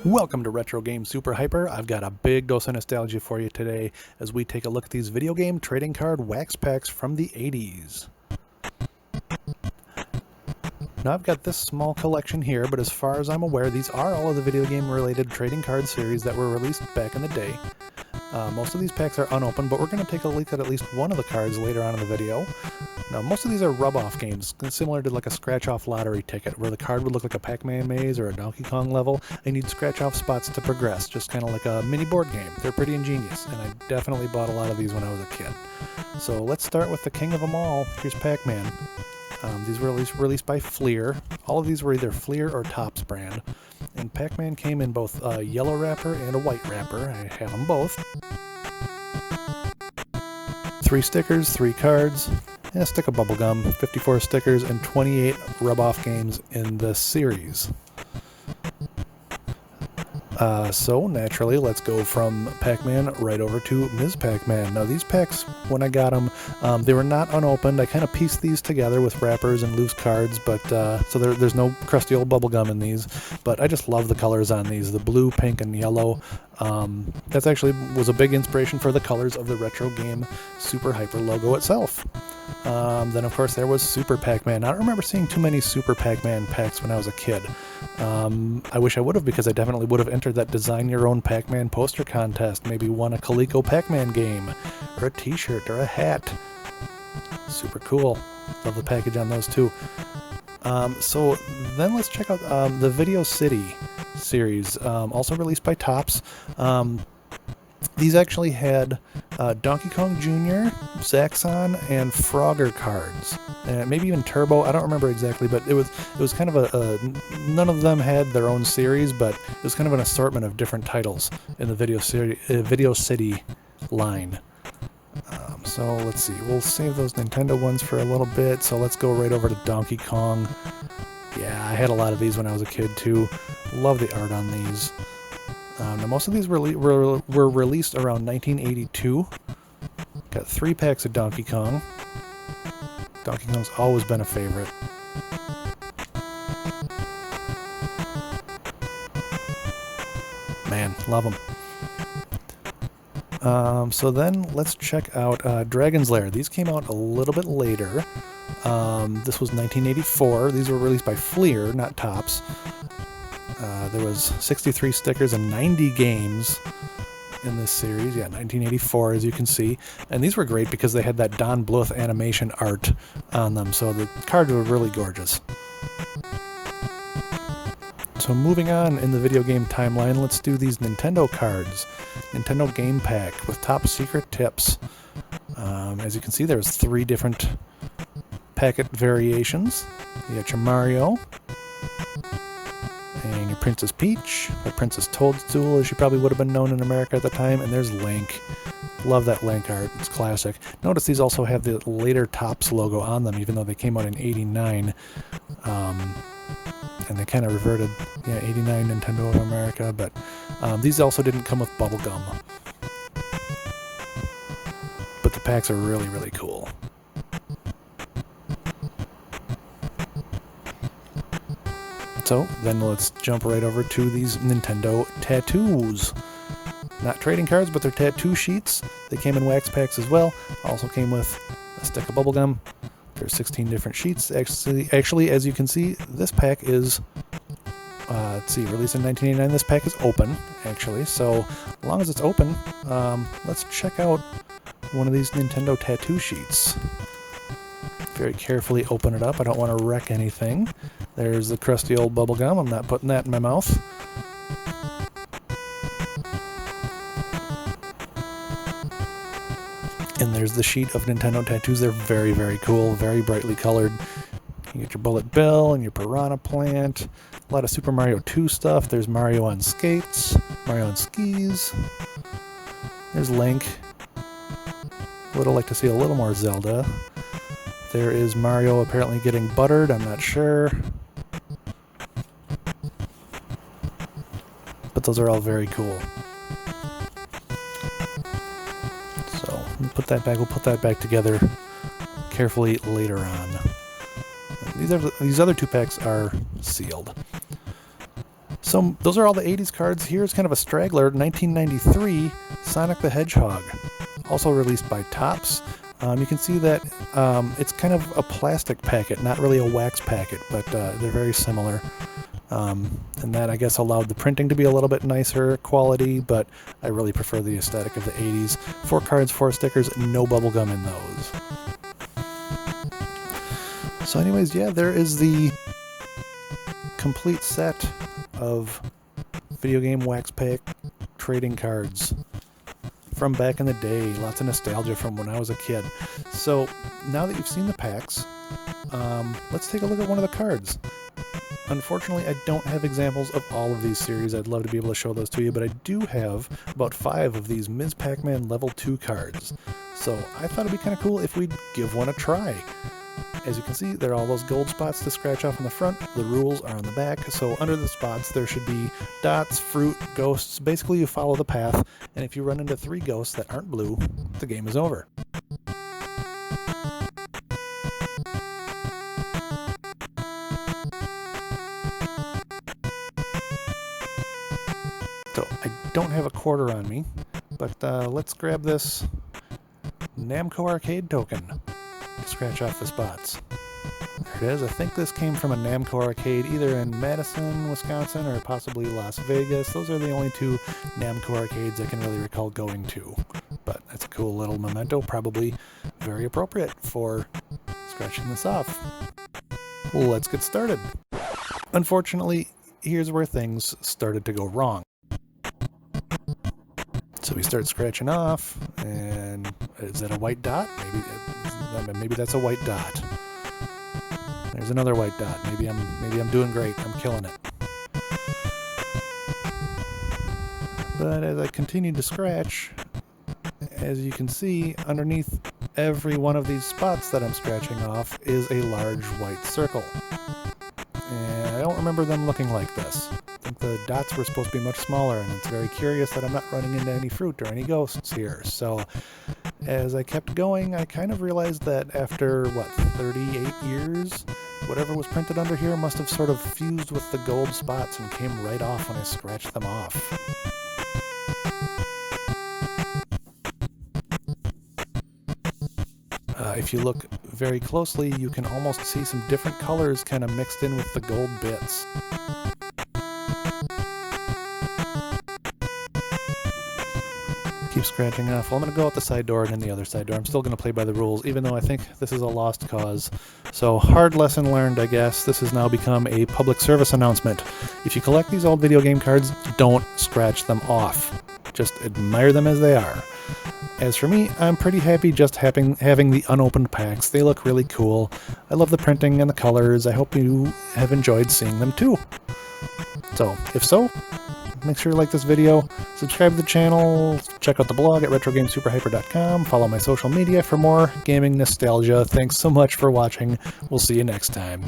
Welcome to Retro Game SuperHyper. I've got a big dose of nostalgia for you today as we take a look at these video game trading card wax packs from the 80s. Now I've got this small collection here, but as far as I'm aware, these are all of the video game related trading card series that were released back in the day. Most of these packs are unopened, but we're going to take a look at least one of the cards later on in the video. Now, most of these are rub-off games, similar to like a scratch-off lottery ticket, where the card would look like a Pac-Man maze or a Donkey Kong level, and you'd scratch-off spots to progress, just kind of like a mini board game. They're pretty ingenious, and I definitely bought a lot of these when I was a kid. So let's start with the king of them all. Here's Pac-Man. These were released by Fleer. All of these were either Fleer or Topps brand. And Pac-Man came in both a yellow wrapper and a white wrapper. I have them both. 3 stickers, 3 cards, and a stick of bubblegum, 54 stickers, and 28 rub-off games in the series. So naturally, let's go from Pac-Man right over to Ms. Pac-Man. Now these packs, when I got them, they were not unopened. I kind of pieced these together with wrappers and loose cards, but so there's no crusty old bubblegum in these. But I just love the colors on these, the blue, pink, and yellow. That's actually was a big inspiration for the colors of the Retro Game SuperHyper logo itself. Then of course there was Super Pac-Man. I don't remember seeing too many Super Pac-Man packs when I was a kid. I wish I would have, because I definitely would have entered that design your own Pac-Man poster contest, maybe won a Coleco Pac-Man game, or a t-shirt, or a hat. Super cool. Love the package on those too. So then let's check out the Video City series, also released by Topps. These actually had Donkey Kong Jr., Zaxxon, and Frogger cards. Maybe even Turbo, I don't remember exactly, but it was kind of a none of them had their own series, but it was kind of an assortment of different titles in the Video City line. So let's see, we'll save those Nintendo ones for a little bit, so let's go right over to Donkey Kong. Yeah, I had a lot of these when I was a kid too. Love the art on these. Now most of these were released around 1982. Got 3 packs of Donkey Kong. Donkey Kong's always been a favorite. Man, love them. So then let's check out Dragon's Lair. These came out a little bit later. This was 1984. These were released by Fleer, not Topps. There was 63 stickers and 90 games in this series. Yeah, 1984, as you can see. And these were great because they had that Don Bluth animation art on them, so the cards were really gorgeous. So moving on in the video game timeline, let's do these Nintendo cards. Nintendo Game Pack with top secret tips. As you can see, there's 3 different packet variations. You got your Mario, and your Princess Peach, or Princess Toadstool, as she probably would have been known in America at the time, and there's Link. Love that Link art, it's classic. Notice these also have the later Topps logo on them, even though they came out in 89. And they kind of reverted, 89 Nintendo of America, but these also didn't come with bubblegum. But the packs are really, really cool. So then let's jump right over to these Nintendo tattoos. Not trading cards, but they're tattoo sheets. They came in wax packs as well. Also came with a stick of bubblegum. There's 16 different sheets. Actually, as you can see, this pack is, released in 1989. This pack is open, actually. So as long as it's open, let's check out one of these Nintendo tattoo sheets. Very carefully open it up. I don't want to wreck anything. There's the crusty old bubble gum. I'm not putting that in my mouth. And there's the sheet of Nintendo tattoos. They're very, very cool, very brightly colored. You get your Bullet Bill and your Piranha Plant. A lot of Super Mario 2 stuff. There's Mario on skates, Mario on skis. There's Link. Would have liked to see a little more Zelda. There is Mario apparently getting buttered. I'm not sure. But those are all very cool. So we'll put that back. We'll put that back together carefully later on. These other 2 packs are sealed. So those are all the 80s cards. Here's kind of a straggler, 1993 Sonic the Hedgehog, also released by Topps. You can see that it's kind of a plastic packet, not really a wax packet, but they're very similar. And that, I guess, allowed the printing to be a little bit nicer quality, but I really prefer the aesthetic of the 80s. 4 cards, 4 stickers, no bubblegum in those. So anyways, yeah, there is the complete set of video game wax pack trading cards from back in the day. Lots of nostalgia from when I was a kid. So now that you've seen the packs, let's take a look at one of the cards. Unfortunately, I don't have examples of all of these series. I'd love to be able to show those to you, but I do have about 5 of these Ms. Pac-Man Level 2 cards. So I thought it'd be kind of cool if we'd give one a try. As you can see, there are all those gold spots to scratch off in the front. The rules are on the back, so under the spots there should be dots, fruit, ghosts. Basically, you follow the path, and if you run into 3 ghosts that aren't blue, the game is over. So, I don't have a quarter on me, but let's grab this Namco arcade token to scratch off the spots. There it is. I think this came from a Namco arcade either in Madison, Wisconsin, or possibly Las Vegas. Those are the only 2 Namco arcades I can really recall going to. But that's a cool little memento, probably very appropriate for scratching this off. Let's get started. Unfortunately, here's where things started to go wrong. So we start scratching off, and is that a white dot? Maybe that's a white dot. There's another white dot. Maybe I'm doing great. I'm killing it. But as I continue to scratch, as you can see, underneath every one of these spots that I'm scratching off is a large white circle. And I don't remember them looking like this. I think the dots were supposed to be much smaller, and it's very curious that I'm not running into any fruit or any ghosts here. So as I kept going, I kind of realized that after, 38 years, whatever was printed under here must have sort of fused with the gold spots and came right off when I scratched them off. If you look very closely, you can almost see some different colors kind of mixed in with the gold bits. Keep scratching off. Well, I'm going to go out the side door and in the other side door. I'm still going to play by the rules, even though I think this is a lost cause. So, hard lesson learned, I guess. This has now become a public service announcement. If you collect these old video game cards, don't scratch them off. Just admire them as they are. As for me, I'm pretty happy just having the unopened packs. They look really cool. I love the printing and the colors. I hope you have enjoyed seeing them too. So, if so, make sure to like this video, subscribe to the channel, check out the blog at retrogamesuperhyper.com, follow my social media for more gaming nostalgia. Thanks so much for watching. We'll see you next time.